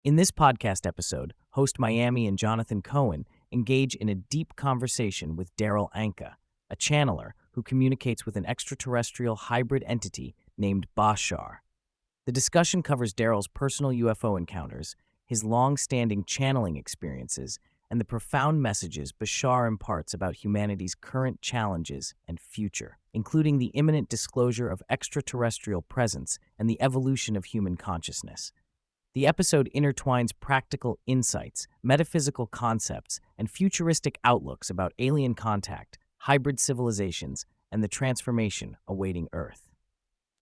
In this podcast episode, host Miami and Jonathan Cohen engage in a deep conversation with Darryl Anka, a channeler who communicates with an extraterrestrial hybrid entity named Bashar. The discussion covers Darryl's personal UFO encounters, his long-standing channeling experiences, and the profound messages Bashar imparts about humanity's current challenges and future, including the imminent disclosure of extraterrestrial presence and the evolution of human consciousness. The episode intertwines practical insights, metaphysical concepts, and futuristic outlooks about alien contact, hybrid civilizations, and the transformation awaiting Earth.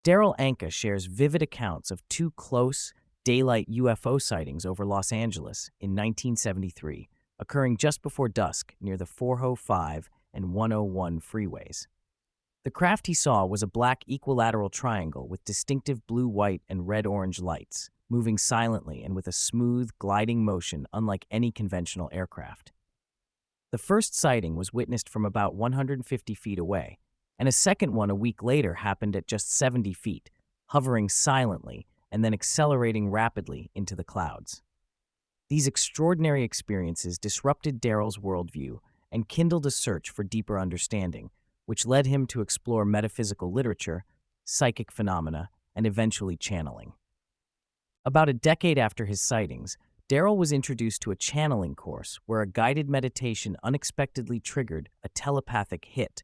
Darryl Anka shares vivid accounts of two close, daylight UFO sightings over Los Angeles in 1973, occurring just before dusk near the 405 and 101 freeways. The craft he saw was a black equilateral triangle with distinctive blue, white, and red-orange lights, moving silently and with a smooth, gliding motion unlike any conventional aircraft. The first sighting was witnessed from about 150 feet away, and a second one a week later happened at just 70 feet, hovering silently and then accelerating rapidly into the clouds. These extraordinary experiences disrupted Darryl's worldview and kindled a search for deeper understanding, which led him to explore metaphysical literature, psychic phenomena, and eventually channeling. About a decade after his sightings, Darryl was introduced to a channeling course where a guided meditation unexpectedly triggered a telepathic hit,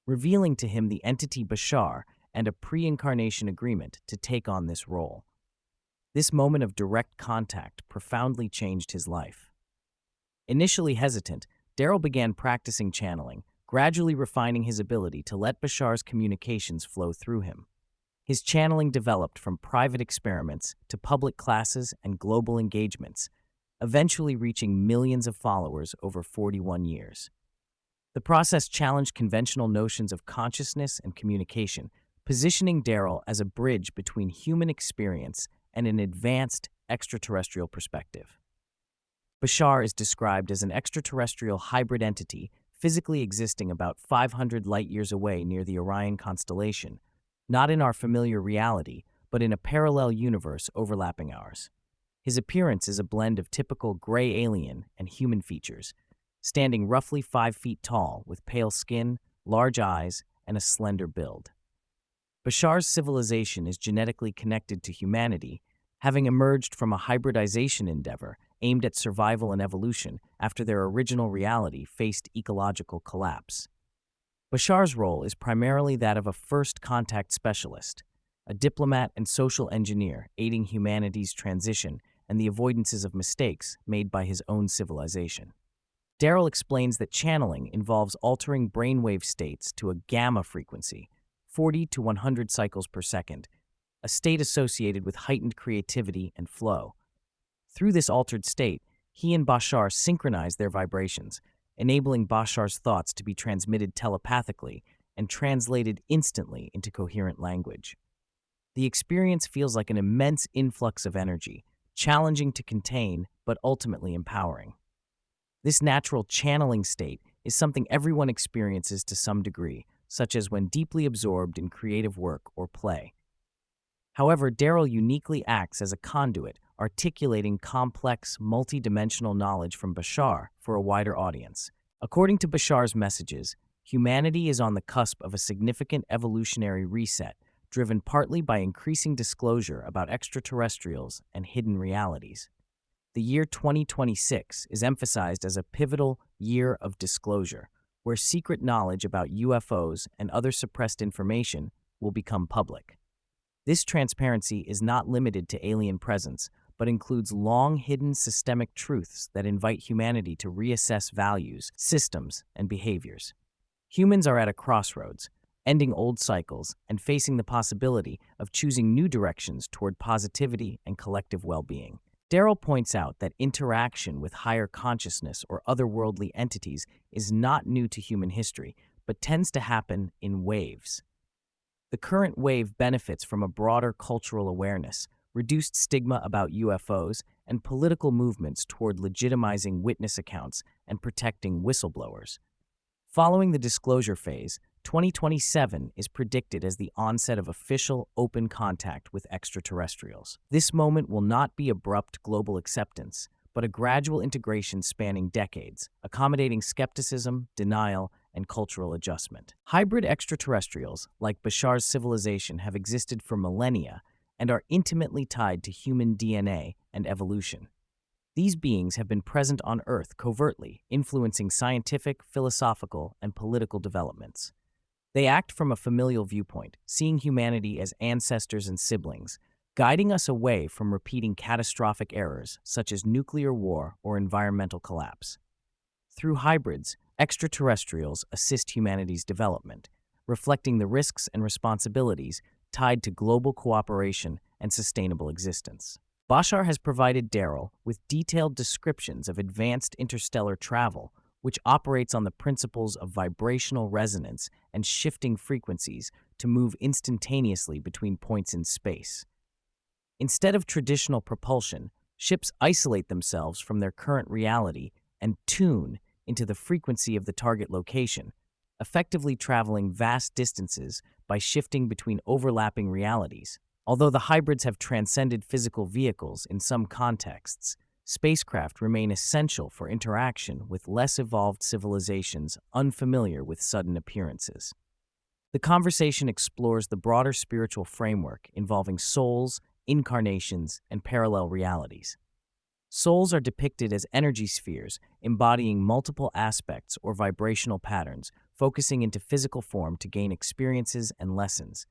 revealing to him the entity Bashar and a pre-incarnation agreement to take on this role. This moment of direct contact profoundly changed his life. Initially hesitant, Darryl began practicing channeling, gradually refining his ability to let Bashar's communications flow through him. His channeling developed from private experiments to public classes and global engagements, eventually reaching millions of followers over 41 years. The process challenged conventional notions of consciousness and communication, positioning Darryl as a bridge between human experience and an advanced extraterrestrial perspective. Bashar is described as an extraterrestrial hybrid entity physically existing about 500 light-years away near the Orion constellation, not in our familiar reality, but in a parallel universe overlapping ours. His appearance is a blend of typical gray alien and human features, standing roughly 5 feet tall with pale skin, large eyes, and a slender build. Bashar's civilization is genetically connected to humanity, having emerged from a hybridization endeavor aimed at survival and evolution after their original reality faced ecological collapse. Bashar's role is primarily that of a first contact specialist, a diplomat and social engineer aiding humanity's transition and the avoidances of mistakes made by his own civilization. Darryl explains that channeling involves altering brainwave states to a gamma frequency, 40 to 100 cycles per second, a state associated with heightened creativity and flow. Through this altered state, he and Bashar synchronize their vibrations, enabling Bashar's thoughts to be transmitted telepathically and translated instantly into coherent language. The experience feels like an immense influx of energy, challenging to contain but ultimately empowering. This natural channeling state is something everyone experiences to some degree, such as when deeply absorbed in creative work or play. However, Darryl uniquely acts as a conduit, articulating complex, multidimensional knowledge from Bashar for a wider audience. According to Bashar's messages, humanity is on the cusp of a significant evolutionary reset, driven partly by increasing disclosure about extraterrestrials and hidden realities. The year 2026 is emphasized as a pivotal year of disclosure, where secret knowledge about UFOs and other suppressed information will become public. This transparency is not limited to alien presence, but includes long-hidden systemic truths that invite humanity to reassess values, systems, and behaviors. Humans are at a crossroads, ending old cycles and facing the possibility of choosing new directions toward positivity and collective well-being. Darryl points out that interaction with higher consciousness or otherworldly entities is not new to human history, but tends to happen in waves. The current wave benefits from a broader cultural awareness, reduced stigma about UFOs, and political movements toward legitimizing witness accounts and protecting whistleblowers. Following the disclosure phase, 2027 is predicted as the onset of official open contact with extraterrestrials. This moment will not be abrupt global acceptance, but a gradual integration spanning decades, accommodating skepticism, denial, and cultural adjustment. Hybrid extraterrestrials, like Bashar's civilization, have existed for millennia and are intimately tied to human DNA and evolution. These beings have been present on Earth covertly, influencing scientific, philosophical, and political developments. They act from a familial viewpoint, seeing humanity as ancestors and siblings, guiding us away from repeating catastrophic errors such as nuclear war or environmental collapse. Through hybrids, extraterrestrials assist humanity's development, reflecting the risks and responsibilities tied to global cooperation and sustainable existence. Bashar has provided Darryl with detailed descriptions of advanced interstellar travel, which operates on the principles of vibrational resonance and shifting frequencies to move instantaneously between points in space. Instead of traditional propulsion, ships isolate themselves from their current reality and tune into the frequency of the target location, effectively traveling vast distances by shifting between overlapping realities. Although the hybrids have transcended physical vehicles in some contexts, spacecraft remain essential for interaction with less evolved civilizations unfamiliar with sudden appearances. The conversation explores the broader spiritual framework involving souls, incarnations, and parallel realities. Souls are depicted as energy spheres embodying multiple aspects or vibrational patterns, focusing into physical form to gain experiences and lessons.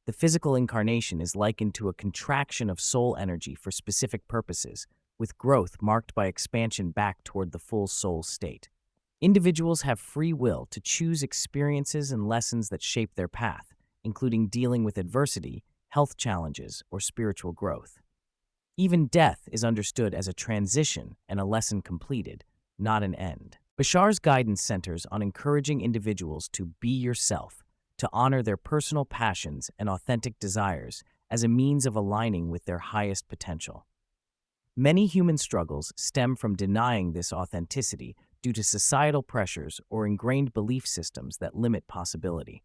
The physical incarnation is likened to a contraction of soul energy for specific purposes, with growth marked by expansion back toward the full soul state. Individuals have free will to choose experiences and lessons that shape their path, including dealing with adversity, health challenges, or spiritual growth. Even death is understood as a transition and a lesson completed, not an end. Bashar's guidance centers on encouraging individuals to be yourself, to honor their personal passions and authentic desires as a means of aligning with their highest potential. Many human struggles stem from denying this authenticity due to societal pressures or ingrained belief systems that limit possibility.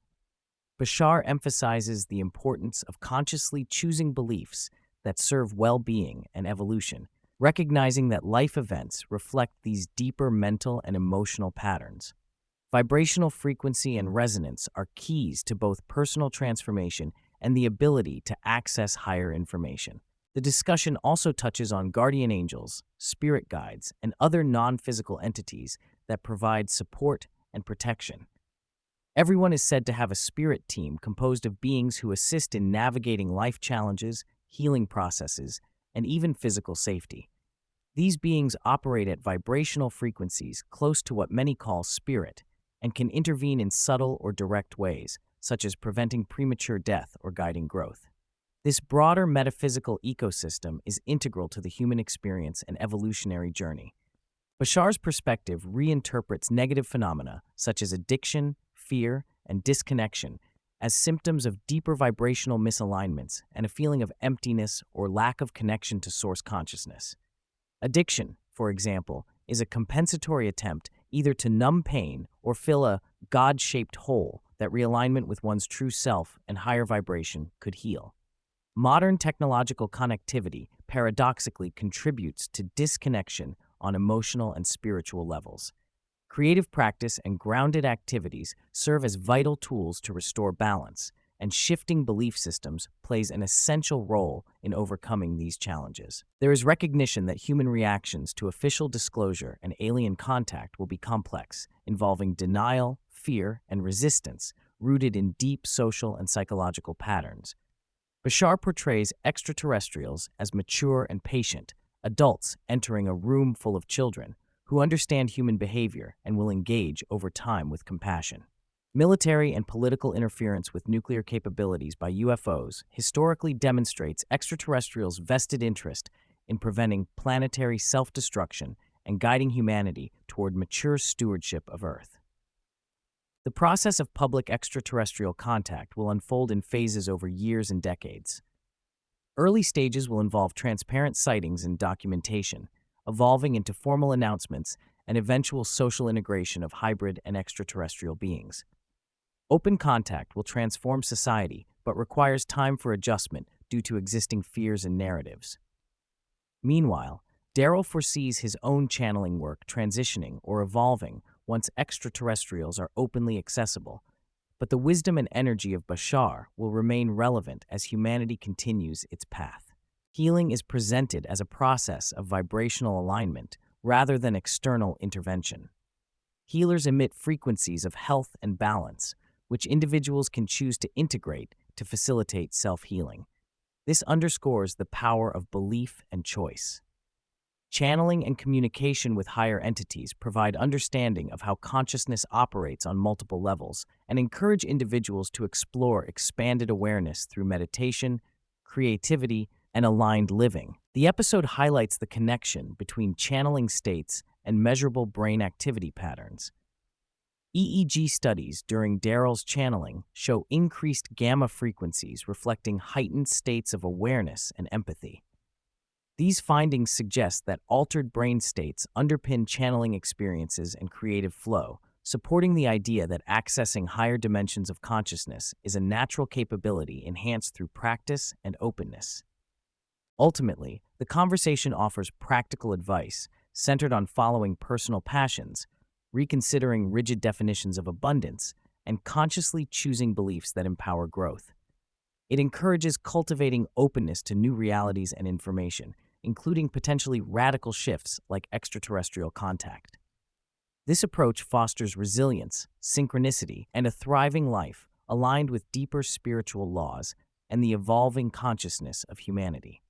Bashar emphasizes the importance of consciously choosing beliefs that serve well-being and evolution, recognizing that life events reflect these deeper mental and emotional patterns. Vibrational frequency and resonance are keys to both personal transformation and the ability to access higher information. The discussion also touches on guardian angels, spirit guides, and other non-physical entities that provide support and protection. Everyone is said to have a spirit team composed of beings who assist in navigating life challenges, healing processes, and even physical safety. These beings operate at vibrational frequencies close to what many call spirit, and can intervene in subtle or direct ways, such as preventing premature death or guiding growth. This broader metaphysical ecosystem is integral to the human experience and evolutionary journey. Bashar's perspective reinterprets negative phenomena such as addiction, fear, and disconnection as symptoms of deeper vibrational misalignments and a feeling of emptiness or lack of connection to source consciousness. Addiction, for example, is a compensatory attempt either to numb pain or fill a God-shaped hole that realignment with one's true self and higher vibration could heal. Modern technological connectivity paradoxically contributes to disconnection on emotional and spiritual levels. Creative practice and grounded activities serve as vital tools to restore balance, and shifting belief systems plays an essential role in overcoming these challenges. There is recognition that human reactions to official disclosure and alien contact will be complex, involving denial, fear, and resistance rooted in deep social and psychological patterns. Bashar portrays extraterrestrials as mature and patient, adults entering a room full of children who understand human behavior and will engage over time with compassion. Military and political interference with nuclear capabilities by UFOs historically demonstrates extraterrestrials' vested interest in preventing planetary self-destruction and guiding humanity toward mature stewardship of Earth. The process of public extraterrestrial contact will unfold in phases over years and decades. Early stages will involve transparent sightings and documentation, evolving into formal announcements and eventual social integration of hybrid and extraterrestrial beings. Open contact will transform society, but requires time for adjustment due to existing fears and narratives. Meanwhile, Darryl foresees his own channeling work transitioning or evolving once extraterrestrials are openly accessible, but the wisdom and energy of Bashar will remain relevant as humanity continues its path. Healing is presented as a process of vibrational alignment rather than external intervention. Healers emit frequencies of health and balance, which individuals can choose to integrate to facilitate self-healing. This underscores the power of belief and choice. Channeling and communication with higher entities provide understanding of how consciousness operates on multiple levels and encourage individuals to explore expanded awareness through meditation, creativity, and aligned living. The episode highlights the connection between channeling states and measurable brain activity patterns. EEG studies during Darryl's channeling show increased gamma frequencies reflecting heightened states of awareness and empathy. These findings suggest that altered brain states underpin channeling experiences and creative flow, supporting the idea that accessing higher dimensions of consciousness is a natural capability enhanced through practice and openness. Ultimately, the conversation offers practical advice centered on following personal passions, reconsidering rigid definitions of abundance, and consciously choosing beliefs that empower growth. It encourages cultivating openness to new realities and information, including potentially radical shifts like extraterrestrial contact. This approach fosters resilience, synchronicity, and a thriving life aligned with deeper spiritual laws and the evolving consciousness of humanity.